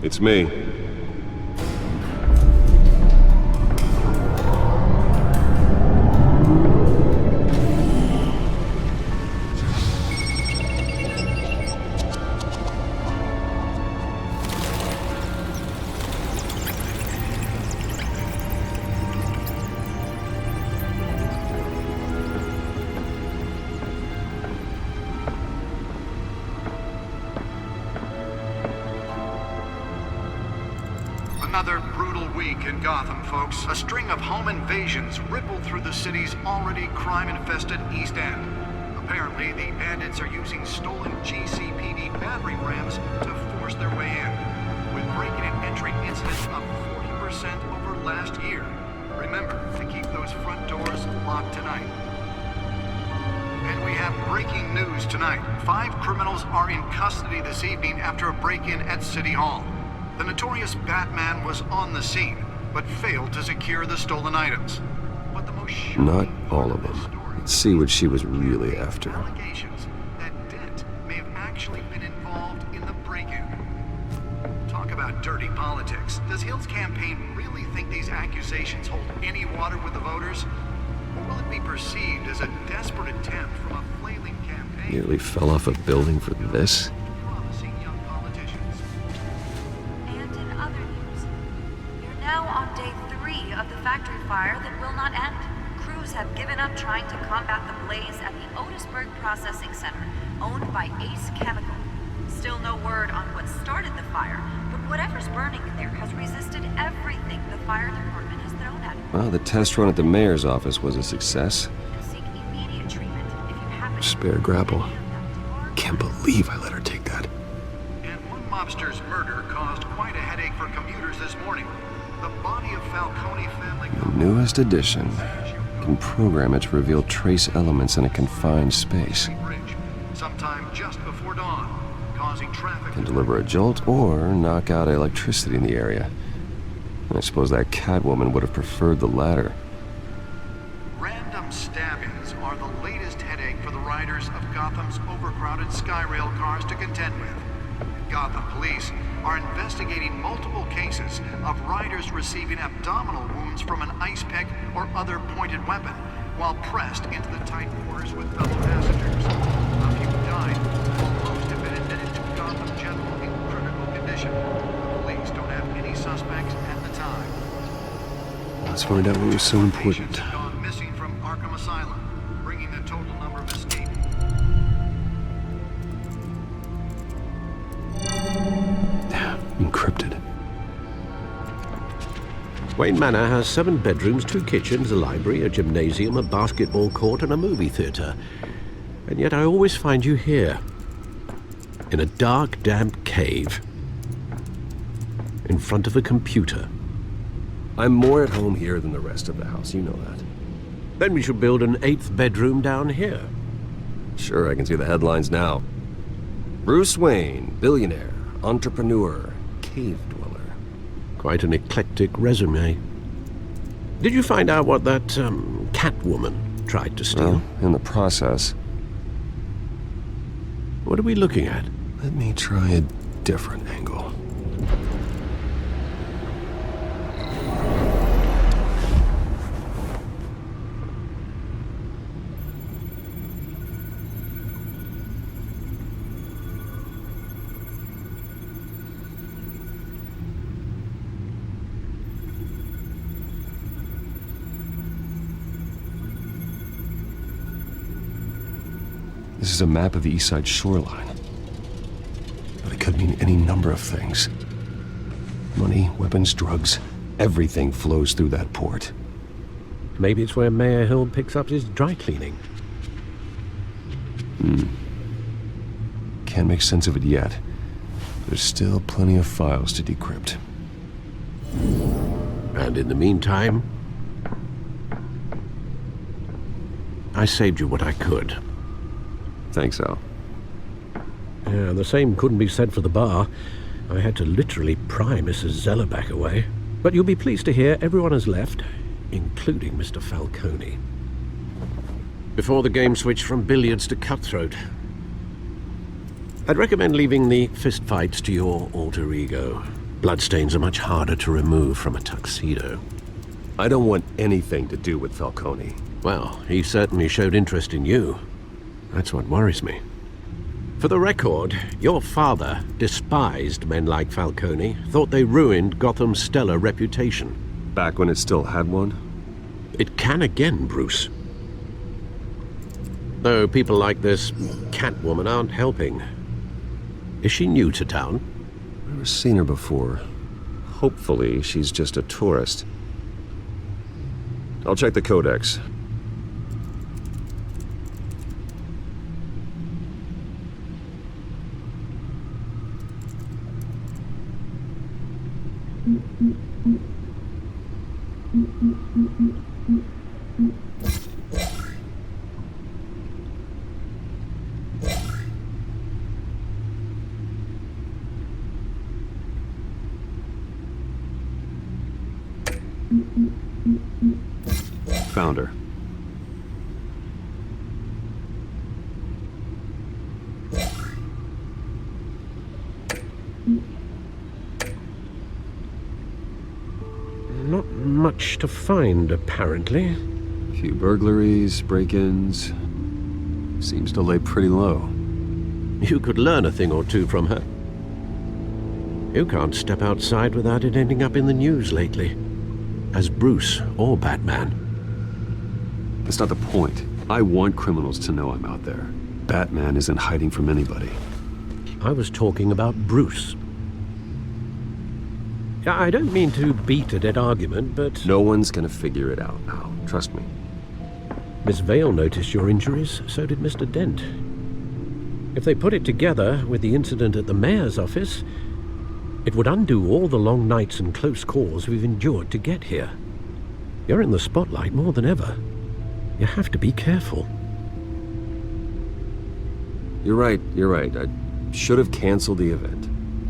It's me. Another brutal week in Gotham, folks. A string of home invasions rippled through the city's already crime-infested East End. Apparently, the bandits are using stolen GCPD battering rams to force their way in, with break-in and entry incidents up 40% over last year. Remember to keep those front doors locked tonight. And we have breaking news tonight. 5 criminals are in custody this evening after a break-in at City Hall. The notorious Batman was on the scene, but failed to secure the stolen items. But the most Not all of them. Let's see what she was really after. Allegations that Dent may have actually been involved in the break-in. Talk about dirty politics. Does Hill's campaign really think these accusations hold any water with the voters? Or will it be perceived as a desperate attempt from a flailing campaign? Nearly fell off a building for this? Promising young politicians. And in other news, you're now on day 3 of the factory fire that will not end. Crews have given up trying to combat the blaze at the Otisburg Processing Center, owned by Ace Chemical. Still no word on what started the fire, but whatever's burning in there has resisted everything the fire department has thrown at it. Well, the test run at the mayor's office was a success. And seek immediate treatment if you happen Spare grapple. Can't believe I let her take that. And one mobster's murder caused quite a headache for commuters this morning. The body of Falcone family... Newest edition. Can program it to reveal trace elements in a confined space. Bridge, sometime just before dawn, causing traffic... Can deliver a jolt or knock out electricity in the area. I suppose that Catwoman would have preferred the latter. Random stabbings are the latest headache for the riders of Gotham's overcrowded Skyrail cars to contend with. Gotham police are investigating multiple cases of riders receiving abdominal wounds from an ice pick or other pointed weapon while pressed into the tight quarters with fellow passengers. A few died, while most have been admitted to Gotham General in critical condition. The police don't have any suspects at the time. Let's find out what was so important. Patients have gone missing from Arkham Asylum, bringing the total number of escaped. Encrypted. Wayne Manor has 7 bedrooms, 2 kitchens, a library, a gymnasium, a basketball court, and a movie theater. And yet I always find you here, in a dark, damp cave, in front of a computer. I'm more at home here than the rest of the house, you know that. Then we should build an 8th bedroom down here. Sure, I can see the headlines now. Bruce Wayne, billionaire, entrepreneur, cave dweller. Quite an eclectic resume. Did you find out what that, Catwoman tried to steal? Well, in the process. What are we looking at? Let me try a different angle. This is a map of the East Side shoreline. But it could mean any number of things. Money, weapons, drugs, everything flows through that port. Maybe it's where Mayor Hill picks up his dry cleaning. Can't make sense of it yet. There's still plenty of files to decrypt. And in the meantime, I saved you what I could. Thanks, Al. Yeah, the same couldn't be said for the bar. I had to literally pry Mrs. Zellerback away. But you'll be pleased to hear everyone has left, including Mr. Falcone. Before the game switched from billiards to cutthroat. I'd recommend leaving the fistfights to your alter ego. Bloodstains are much harder to remove from a tuxedo. I don't want anything to do with Falcone. Well, he certainly showed interest in you. That's what worries me. For the record, your father despised men like Falcone, thought they ruined Gotham's stellar reputation. Back when it still had one? It can again, Bruce. Though people like this Catwoman aren't helping. Is she new to town? I've never seen her before. Hopefully, she's just a tourist. I'll check the codex. Found her. Not much to find, apparently. Few burglaries, break-ins. Seems to lay pretty low. You could learn a thing or two from her. You can't step outside without it ending up in the news lately. As Bruce or Batman. That's not the point. I want criminals to know I'm out there. Batman isn't hiding from anybody. I was talking about Bruce. I don't mean to beat a dead argument, but... No one's gonna figure it out now. Trust me. Miss Vale noticed your injuries, so did Mr. Dent. If they put it together with the incident at the mayor's office, it would undo all the long nights and close calls we've endured to get here. You're in the spotlight more than ever. You have to be careful. You're right. I should have canceled the event.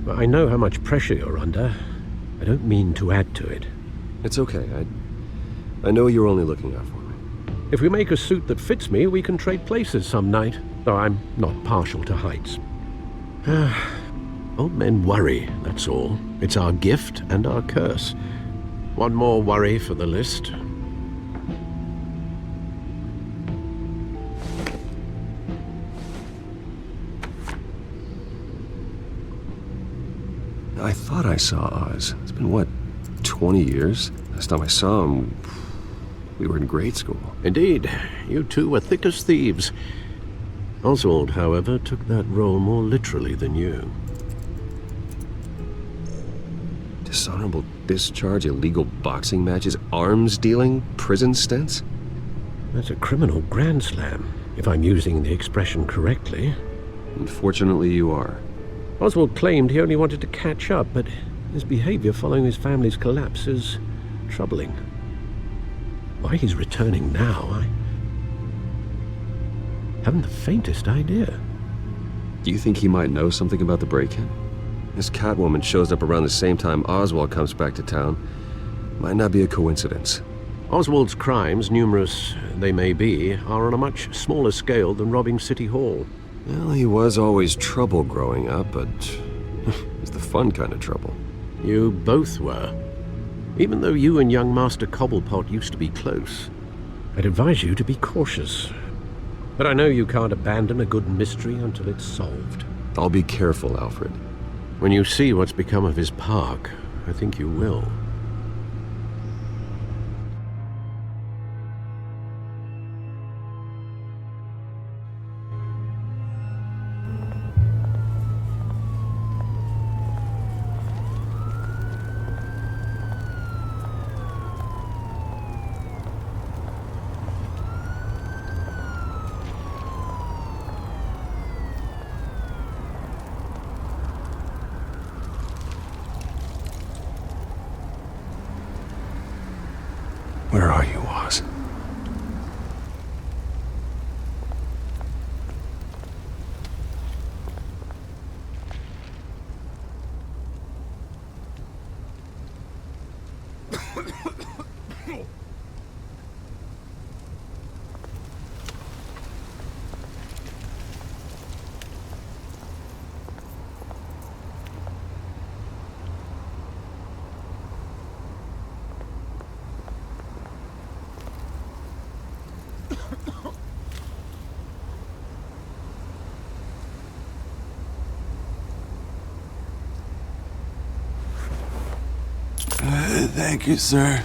I know how much pressure you're under. I don't mean to add to it. It's okay. I know you're only looking out for me. If we make a suit that fits me, we can trade places some night, though I'm not partial to heights. Old men worry, that's all. It's our gift and our curse. One more worry for the list. I thought I saw Oz. It's been, what, 20 years? Last time I saw him, we were in grade school. Indeed, you two were thick as thieves. Oswald, however, took that role more literally than you. Dishonorable discharge, illegal boxing matches, arms dealing, prison stints? That's a criminal grand slam, if I'm using the expression correctly. Unfortunately, you are. Oswald claimed he only wanted to catch up, but his behavior following his family's collapse is troubling. Why he's returning now, I haven't the faintest idea. Do you think he might know something about the break-in? This Catwoman shows up around the same time Oswald comes back to town. Might not be a coincidence. Oswald's crimes, numerous they may be, are on a much smaller scale than robbing City Hall. Well, he was always trouble growing up, but it's the fun kind of trouble. You both were. Even though you and young Master Cobblepot used to be close, I'd advise you to be cautious. But I know you can't abandon a good mystery until it's solved. I'll be careful, Alfred. When you see what's become of his park, I think you will. Where are you, Oz? Thank you, sir.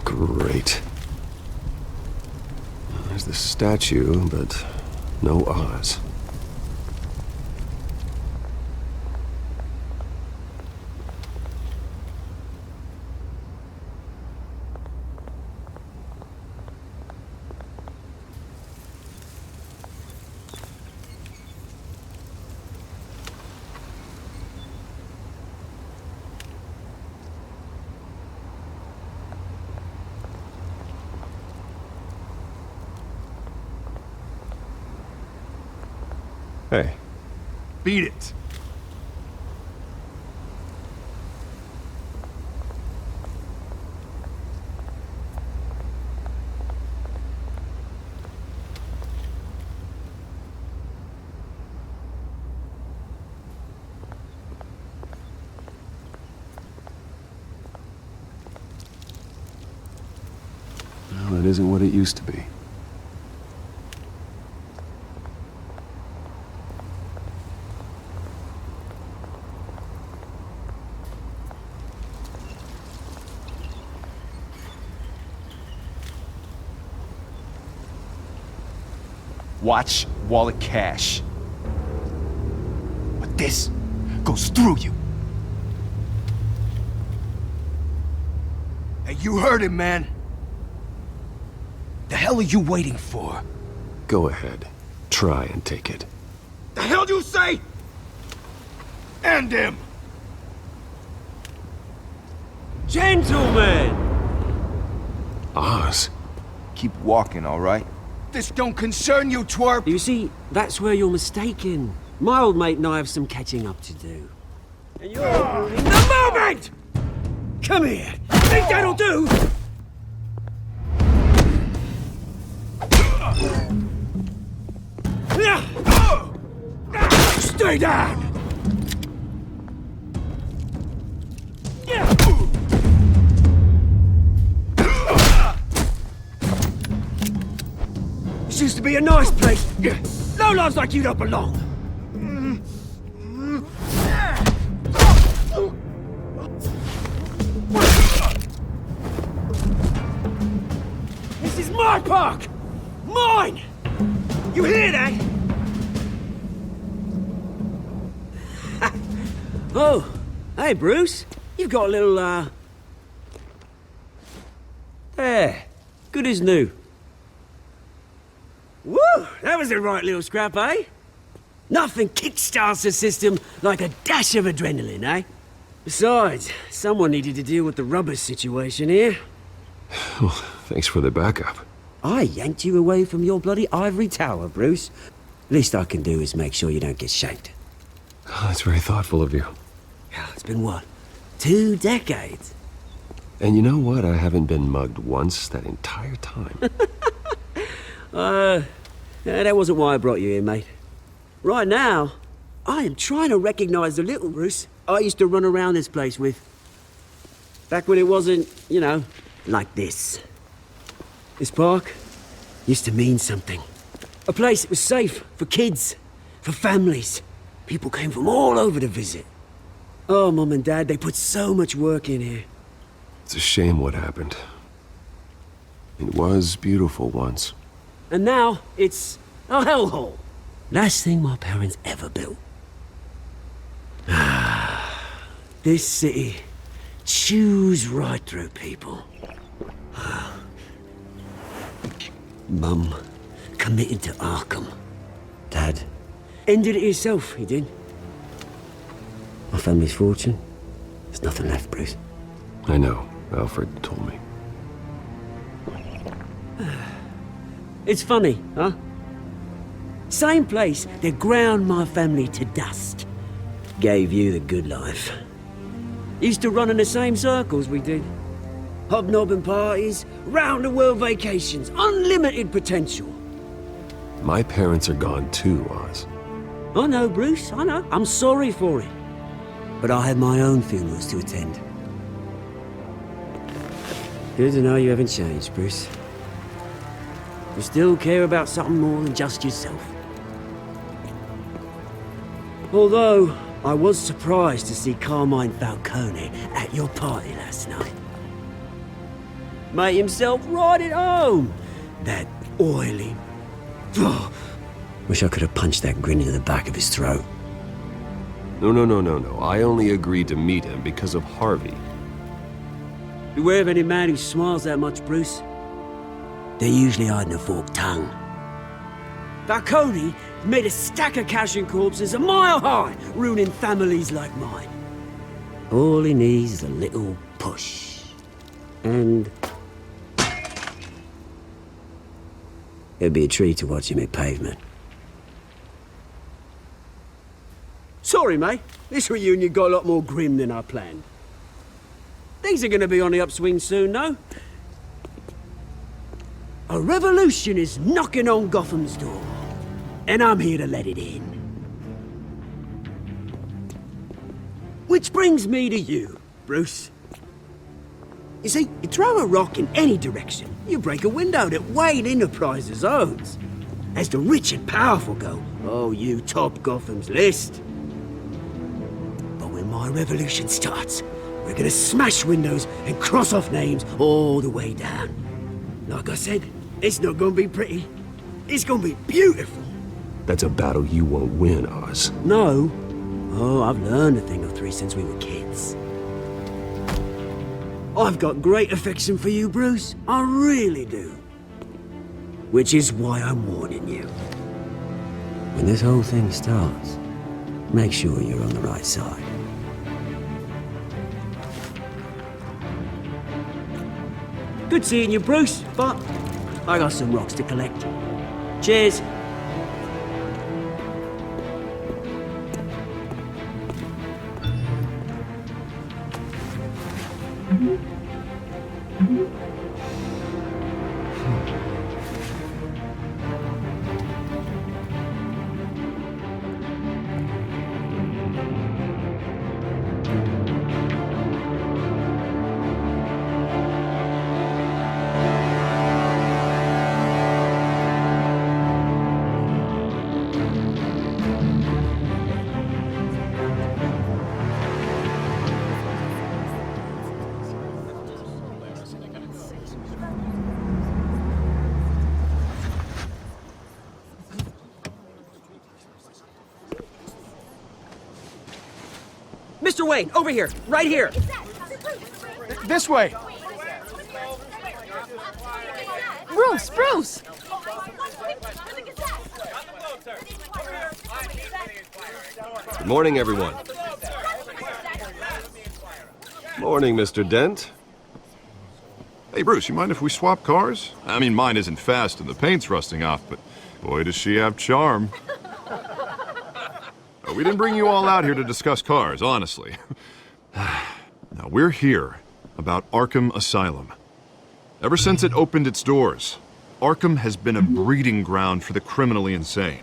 Great. There's the statue, but no Oz. Hey. Beat it. Well, it isn't what it used to be. Watch wallet cash. But this goes through you. Hey, you heard him, man. The hell are you waiting for? Go ahead. Try and take it. The hell do you say? End him! Gentlemen! Oz? Keep walking, all right? This don't concern you, twerp! You see, that's where you're mistaken. My old mate and I have some catching up to do. And you're ruining the moment! Come here! Think that'll do? Stay down! This used to be a nice place. No lives like you don't belong. This is my park! Mine! You hear that? Oh, hey Bruce. You've got a little, There. Good as new. Woo! That was a right little scrap, eh? Nothing kickstarts the system like a dash of adrenaline, eh? Besides, someone needed to deal with the rubber situation here. Well, thanks for the backup. I yanked you away from your bloody ivory tower, Bruce. Least I can do is make sure you don't get shanked. Oh, that's very thoughtful of you. It's been what? 2 decades? And you know what? I haven't been mugged once that entire time. That wasn't why I brought you here, mate. Right now, I am trying to recognize the little Bruce I used to run around this place with. Back when it wasn't, you know, like this. This park used to mean something. A place that was safe for kids, for families. People came from all over to visit. Oh, Mum and Dad, they put so much work in here. It's a shame what happened. It was beautiful once. And now, it's a hellhole. Last thing my parents ever built. This city chews right through people. Mum committed to Arkham. Dad ended it himself, he did. My family's fortune, there's nothing left, Bruce. I know. Alfred told me. It's funny, huh? Same place that ground my family to dust. Gave you the good life. Used to run in the same circles we did. hobnobbing parties, round-the-world vacations, unlimited potential. My parents are gone too, Oz. I know, Bruce, I know. I'm sorry for it. But I had my own funerals to attend. Good to know you haven't changed, Bruce. You still care about something more than just yourself. Although, I was surprised to see Carmine Falcone at your party last night. Made himself right at home. That oily... Oh, wish I could have punched that grin into the back of his throat. No. I only agreed to meet him because of Harvey. Beware of any man who smiles that much, Bruce. They're usually hiding a forked tongue. Falcone made a stack of cash and corpses a mile high, ruining families like mine. All he needs is a little push. And... it'd be a treat to watch him hit pavement. Sorry, mate. This reunion got a lot more grim than I planned. Things are gonna be on the upswing soon, though. A revolution is knocking on Gotham's door. And I'm here to let it in. Which brings me to you, Bruce. You see, you throw a rock in any direction, you break a window that Wayne Enterprises owns. As the rich and powerful go, oh, you top Gotham's list. But when my revolution starts, we're gonna smash windows and cross off names all the way down. Like I said, it's not gonna be pretty. It's gonna be beautiful. That's a battle you won't win, Oz. No. Oh, I've learned a thing or three since we were kids. I've got great affection for you, Bruce. I really do. Which is why I'm warning you. When this whole thing starts, make sure you're on the right side. Good seeing you, Bruce, but I got some rocks to collect. Cheers. Mr. Wayne, over here, right here. This way! Bruce! Good morning, everyone. Morning, Mr. Dent. Hey, Bruce, you mind if we swap cars? I mean, mine isn't fast and the paint's rusting off, but boy, does she have charm. We didn't bring you all out here to discuss cars, honestly. Now, we're here about Arkham Asylum. Ever since it opened its doors, Arkham has been a breeding ground for the criminally insane.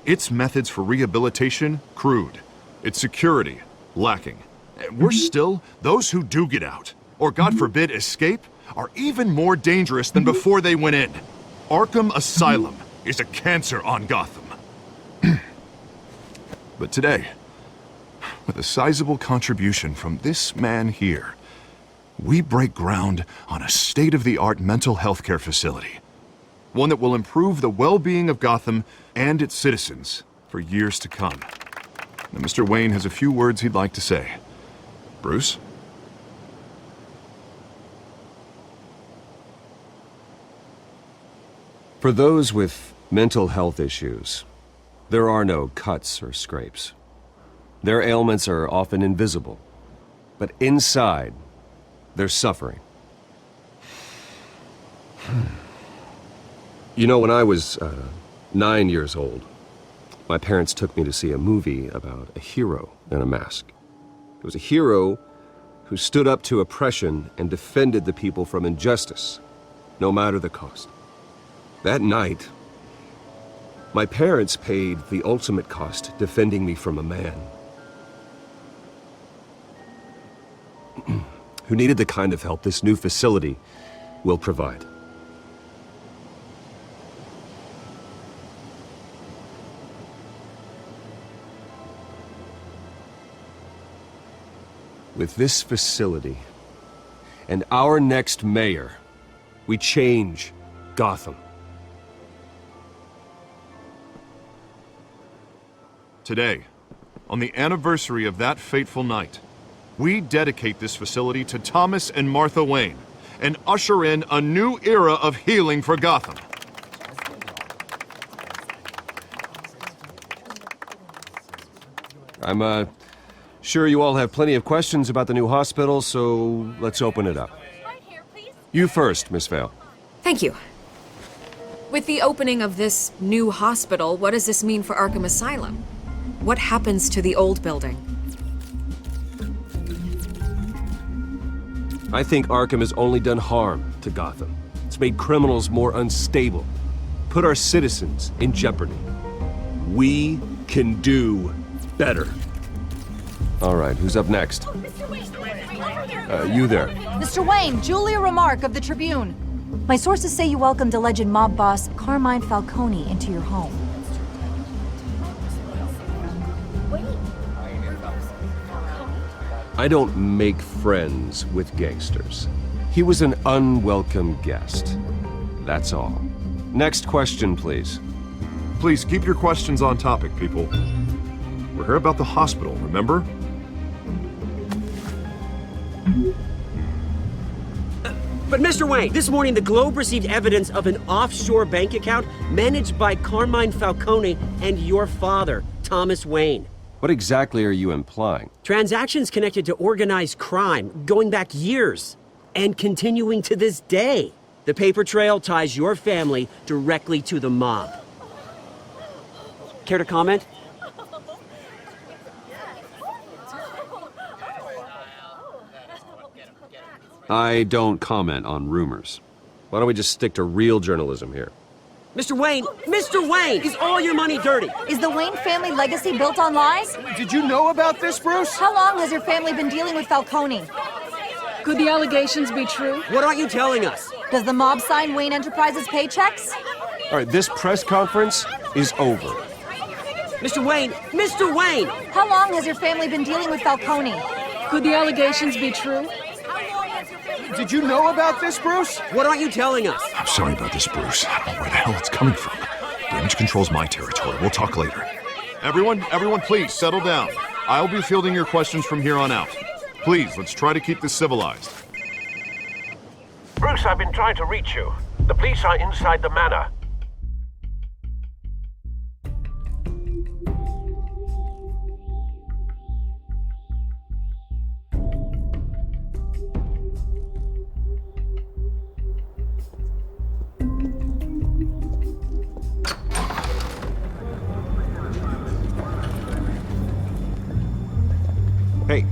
Its methods for rehabilitation, crude. Its security, lacking. And worse still, those who do get out, or God forbid, escape, are even more dangerous than before they went in. Arkham Asylum is a cancer on Gotham. But today, with a sizable contribution from this man here, we break ground on a state-of-the-art mental health care facility. One that will improve the well-being of Gotham and its citizens for years to come. Now, Mr. Wayne has a few words he'd like to say. Bruce? For those with mental health issues, there are no cuts or scrapes. Their ailments are often invisible, but inside, they're suffering. You know, when I was 9 years old, my parents took me to see a movie about a hero in a mask. It was a hero who stood up to oppression and defended the people from injustice, no matter the cost. That night, my parents paid the ultimate cost defending me from a man who needed the kind of help this new facility will provide. With this facility and our next mayor, we change Gotham. Today, on the anniversary of that fateful night, we dedicate this facility to Thomas and Martha Wayne and usher in a new era of healing for Gotham. I'm, sure you all have plenty of questions about the new hospital, so let's open it up. You first, Miss Vale. Thank you. With the opening of this new hospital, what does this mean for Arkham Asylum? What happens to the old building? I think Arkham has only done harm to Gotham. It's made criminals more unstable, put our citizens in jeopardy. We can do better. All right, who's up next? You there. Mr. Wayne, Julia Remark of the Tribune. My sources say you welcomed alleged mob boss Carmine Falcone into your home. I don't make friends with gangsters. He was an unwelcome guest. That's all. Next question, please. Please keep your questions on topic, people. We're here about the hospital, remember? But Mr. Wayne, this morning the Globe received evidence of an offshore bank account managed by Carmine Falcone and your father, Thomas Wayne. What exactly are you implying? Transactions connected to organized crime, going back years, and continuing to this day. The paper trail ties your family directly to the mob. Care to comment? I don't comment on rumors. Why don't we just stick to real journalism here? Mr. Wayne, is all your money dirty? Is the Wayne family legacy built on lies? Did you know about this, Bruce? How long has your family been dealing with Falcone? Could the allegations be true? What aren't you telling us? Does the mob sign Wayne Enterprises paychecks? All right, this press conference is over. Mr. Wayne! How long has your family been dealing with Falcone? Could the allegations be true? Did you know about this, Bruce? What aren't you telling us? I'm sorry about this, Bruce. I don't know where the hell it's coming from. Damage control's my territory. We'll talk later. Everyone, please settle down. I'll be fielding your questions from here on out. Please, let's try to keep this civilized. Bruce, I've been trying to reach you. The police are inside the manor.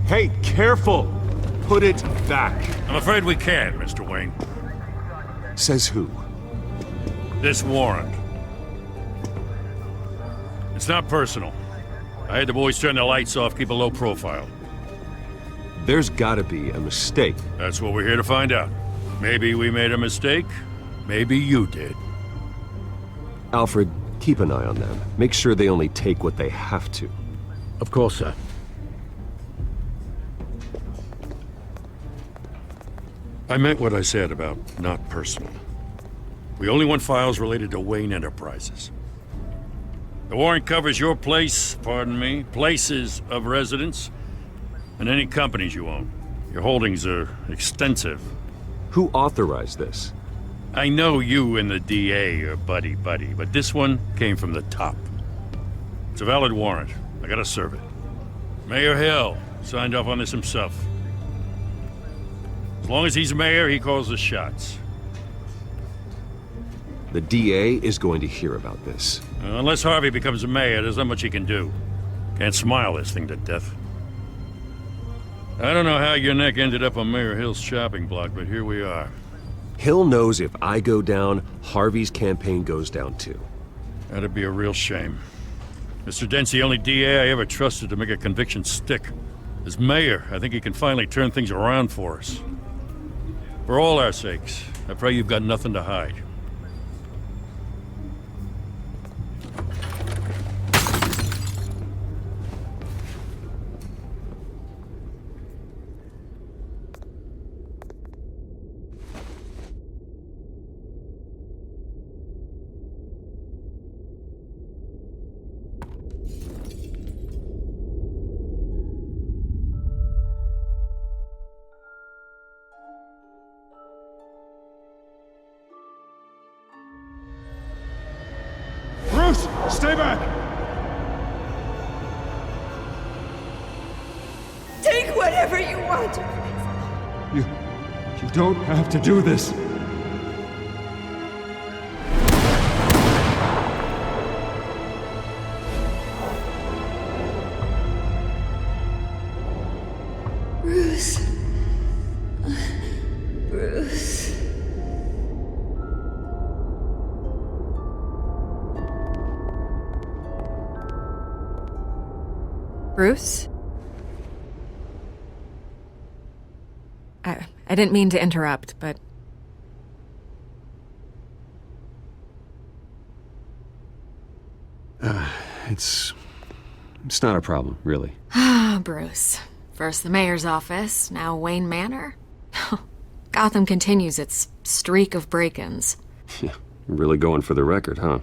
Hey, careful! Put it back. I'm afraid we can't, Mr. Wayne. Says who? This warrant. It's not personal. I had the boys turn the lights off, keep a low profile. There's gotta be a mistake. That's what we're here to find out. Maybe we made a mistake. Maybe you did. Alfred, keep an eye on them. Make sure they only take what they have to. Of course, sir. I meant what I said about not personal. We only want files related to Wayne Enterprises. The warrant covers your places of residence, and any companies you own. Your holdings are extensive. Who authorized this? I know you and the DA are buddy-buddy, but this one came from the top. It's a valid warrant. I gotta serve it. Mayor Hill signed off on this himself. As long as he's mayor, he calls the shots. The DA is going to hear about this. Unless Harvey becomes mayor, there's not much he can do. Can't smile this thing to death. I don't know how your neck ended up on Mayor Hill's shopping block, but here we are. Hill knows if I go down, Harvey's campaign goes down too. That'd be a real shame. Mr. Dent's the only DA I ever trusted to make a conviction stick. As mayor, I think he can finally turn things around for us. For all our sakes, I pray you've got nothing to hide. Bruce, stay back! Take whatever you want. You don't have to do this. Bruce. Bruce. Bruce? I didn't mean to interrupt, but... It's not a problem, really. Ah, Bruce. First the mayor's office, now Wayne Manor. Gotham continues its streak of break-ins. Yeah, really going for the record, huh?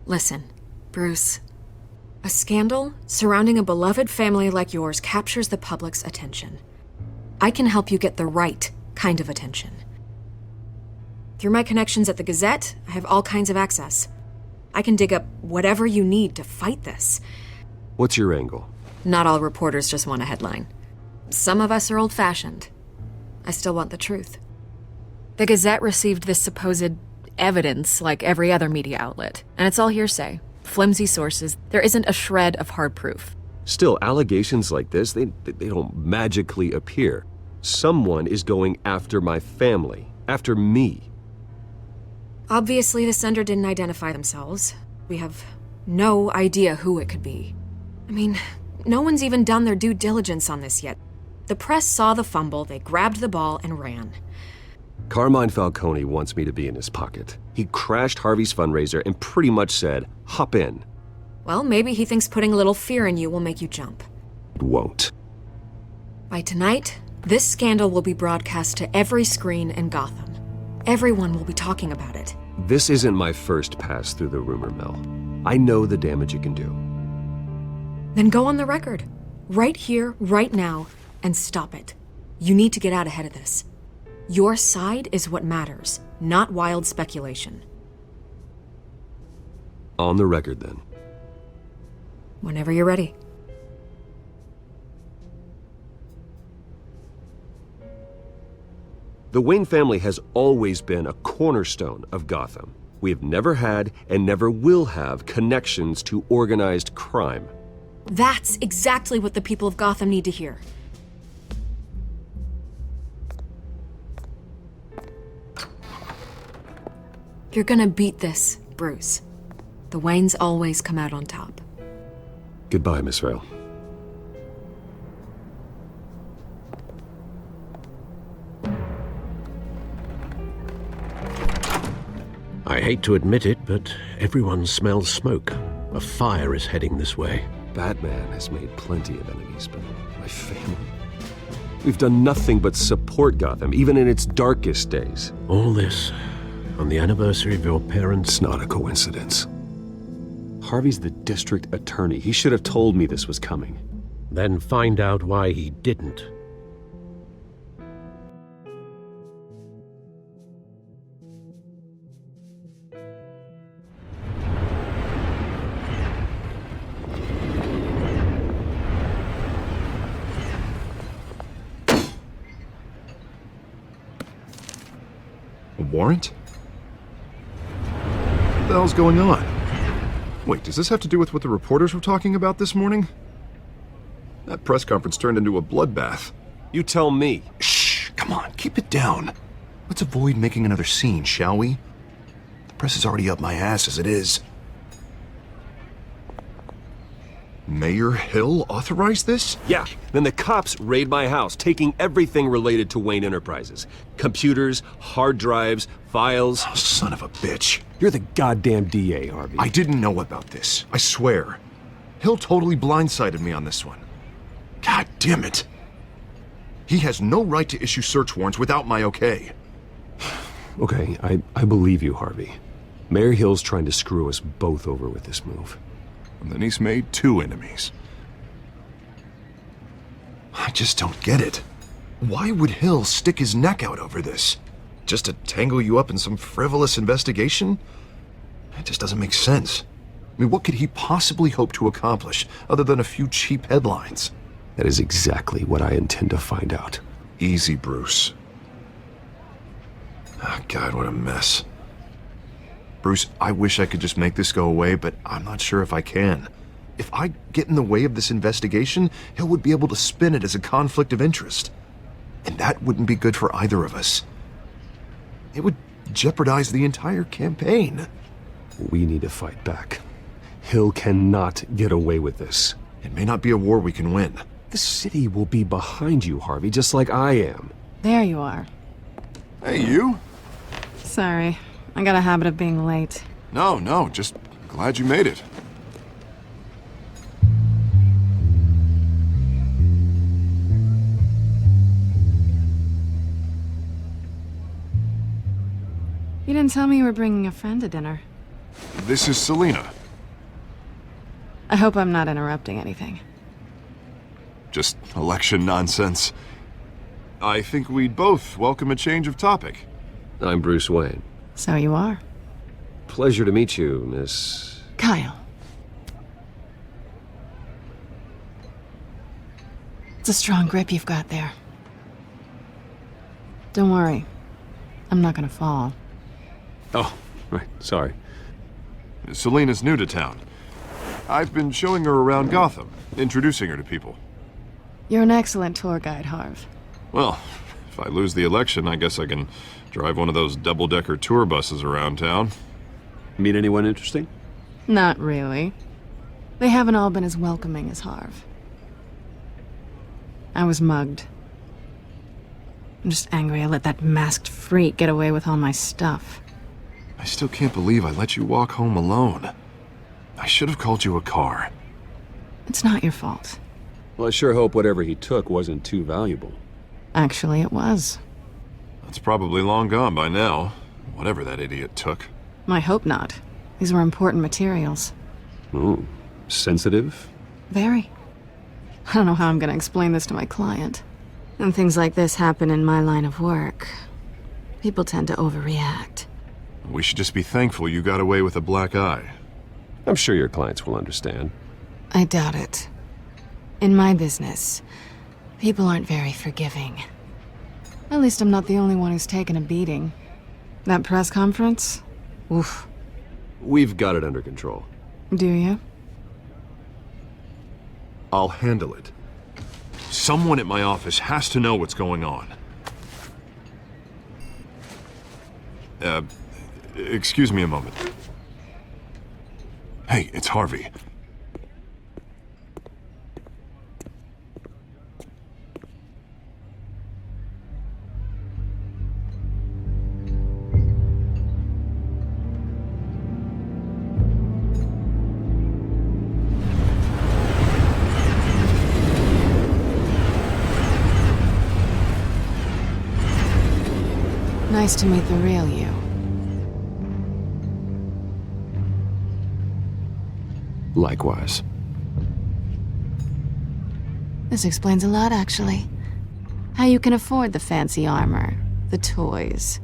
Listen, Bruce. A scandal surrounding a beloved family like yours captures the public's attention. I can help you get the right kind of attention. Through my connections at the Gazette, I have all kinds of access. I can dig up whatever you need to fight this. What's your angle? Not all reporters just want a headline. Some of us are old-fashioned. I still want the truth. The Gazette received this supposed evidence like every other media outlet, and it's all hearsay. Flimsy sources. There isn't a shred of hard proof. Still, allegations like this, they don't magically appear. Someone is going after my family, after me. Obviously, the sender didn't identify themselves. We have no idea who it could be. I mean, no one's even done their due diligence on this yet. The press saw the fumble, they grabbed the ball and ran. Carmine Falcone wants me to be in his pocket. He crashed Harvey's fundraiser and pretty much said, hop in. Well, maybe he thinks putting a little fear in you will make you jump. It won't. By tonight, this scandal will be broadcast to every screen in Gotham. Everyone will be talking about it. This isn't my first pass through the rumor mill. I know the damage it can do. Then go on the record. Right here, right now, and stop it. You need to get out ahead of this. Your side is what matters, not wild speculation. On the record, then. Whenever you're ready. The Wayne family has always been a cornerstone of Gotham. We have never had and never will have connections to organized crime. That's exactly what the people of Gotham need to hear. You're gonna beat this, Bruce. The Waynes always come out on top. Goodbye, Miss Vale. I hate to admit it, but everyone smells smoke. A fire is heading this way. Batman has made plenty of enemies, but my family... We've done nothing but support Gotham, even in its darkest days. All this on the anniversary of your parents'... It's not a coincidence. Harvey's the district attorney. He should have told me this was coming. Then find out why he didn't. A warrant? What the hell's going on? Wait, does this have to do with what the reporters were talking about this morning? That press conference turned into a bloodbath. You tell me. Shh! Come on, keep it down. Let's avoid making another scene, shall we? The press is already up my ass as it is. Mayor Hill authorized this? Yeah, then the cops raid my house, taking everything related to Wayne Enterprises. Computers, hard drives, files. Oh, son of a bitch. You're the goddamn DA, Harvey. I didn't know about this, I swear. Hill totally blindsided me on this one. God damn it. He has no right to issue search warrants without my okay. Okay, I believe you, Harvey. Mayor Hill's trying to screw us both over with this move. And then he's made 2 enemies. I just don't get it. Why would Hill stick his neck out over this? Just to tangle you up in some frivolous investigation? It just doesn't make sense. I mean, what could he possibly hope to accomplish other than a few cheap headlines? That is exactly what I intend to find out. Easy, Bruce. Oh, God, what a mess. Bruce, I wish I could just make this go away, but I'm not sure if I can. If I get in the way of this investigation, Hill would be able to spin it as a conflict of interest. And that wouldn't be good for either of us. It would jeopardize the entire campaign. We need to fight back. Hill cannot get away with this. It may not be a war we can win. The city will be behind you, Harvey, just like I am. There you are. Hey, you? Sorry. I got a habit of being late. No, just glad you made it. You didn't tell me you were bringing a friend to dinner. This is Selena. I hope I'm not interrupting anything. Just election nonsense. I think we'd both welcome a change of topic. I'm Bruce Wayne. So you are. Pleasure to meet you, Miss... Kyle. It's a strong grip you've got there. Don't worry. I'm not gonna fall. Oh, right, sorry. Selena's new to town. I've been showing her around Gotham, introducing her to people. You're an excellent tour guide, Harv. Well, if I lose the election, I guess I can drive one of those double-decker tour buses around town. Meet anyone interesting? Not really. They haven't all been as welcoming as Harv. I was mugged. I'm just angry I let that masked freak get away with all my stuff. I still can't believe I let you walk home alone. I should have called you a car. It's not your fault. Well, I sure hope whatever he took wasn't too valuable. Actually, it was. That's probably long gone by now, whatever that idiot took. I hope not. These were important materials. Ooh, sensitive? Very. I don't know how I'm gonna explain this to my client. When things like this happen in my line of work, people tend to overreact. We should just be thankful you got away with a black eye. I'm sure your clients will understand. I doubt it. In my business, people aren't very forgiving. At least I'm not the only one who's taken a beating. That press conference? Oof. We've got it under control. Do you? I'll handle it. Someone at my office has to know what's going on. Excuse me a moment. Hey, it's Harvey. Nice to meet the real you. Likewise. This explains a lot, actually. How you can afford the fancy armor, the toys.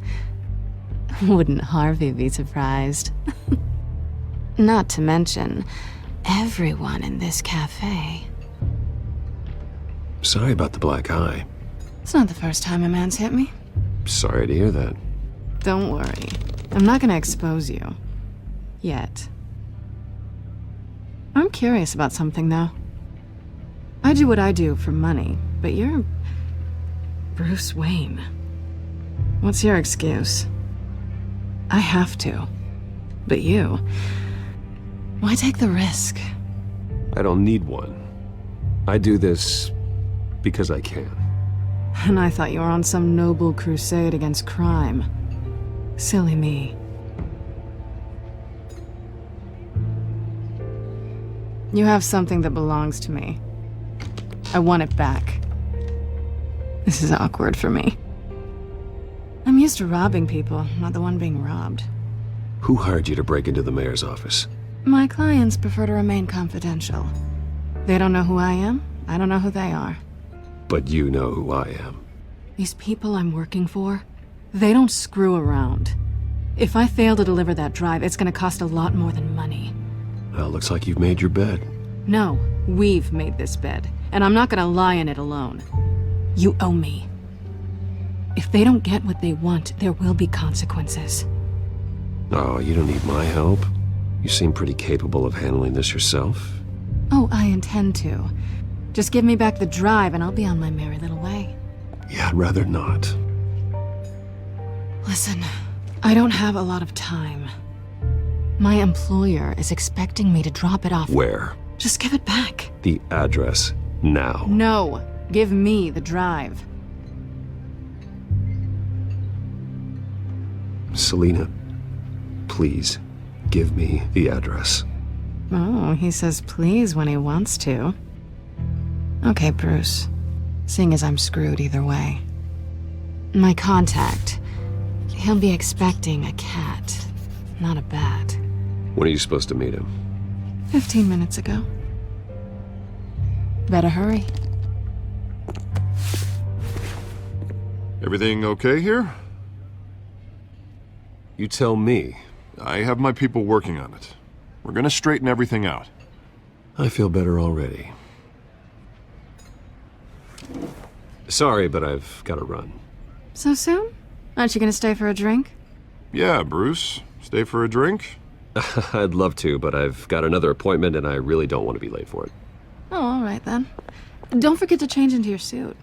Wouldn't Harvey be surprised? Not to mention, everyone in this cafe. Sorry about the black eye. It's not the first time a man's hit me. Sorry to hear that. Don't worry. I'm not gonna expose you. Yet. I'm curious about something, though. I do what I do for money, but you're Bruce Wayne. What's your excuse? I have to. But you... why take the risk? I don't need one. I do this because I can. And I thought you were on some noble crusade against crime. Silly me. You have something that belongs to me. I want it back. This is awkward for me. I'm used to robbing people, not the one being robbed. Who hired you to break into the mayor's office? My clients prefer to remain confidential. They don't know who I am, I don't know who they are. But you know who I am. These people I'm working for, they don't screw around. If I fail to deliver that drive, it's gonna cost a lot more than money. Well, looks like you've made your bed. No, we've made this bed, and I'm not gonna lie in it alone. You owe me. If they don't get what they want, there will be consequences. Oh, you don't need my help. You seem pretty capable of handling this yourself. Oh, I intend to. Just give me back the drive and I'll be on my merry little way. Yeah, I'd rather not. Listen, I don't have a lot of time. My employer is expecting me to drop it off. Where? Just give it back. The address, now. No, give me the drive. Selina, please, give me the address. Oh, he says please when he wants to. Okay, Bruce. Seeing as I'm screwed either way. My contact. He'll be expecting a cat, not a bat. When are you supposed to meet him? 15 minutes ago. Better hurry. Everything okay here? You tell me. I have my people working on it. We're gonna straighten everything out. I feel better already. Sorry, but I've got to run. So soon? Aren't you gonna stay for a drink? Yeah, Bruce. Stay for a drink? I'd love to, but I've got another appointment and I really don't want to be late for it. Oh, all right then. Don't forget to change into your suit.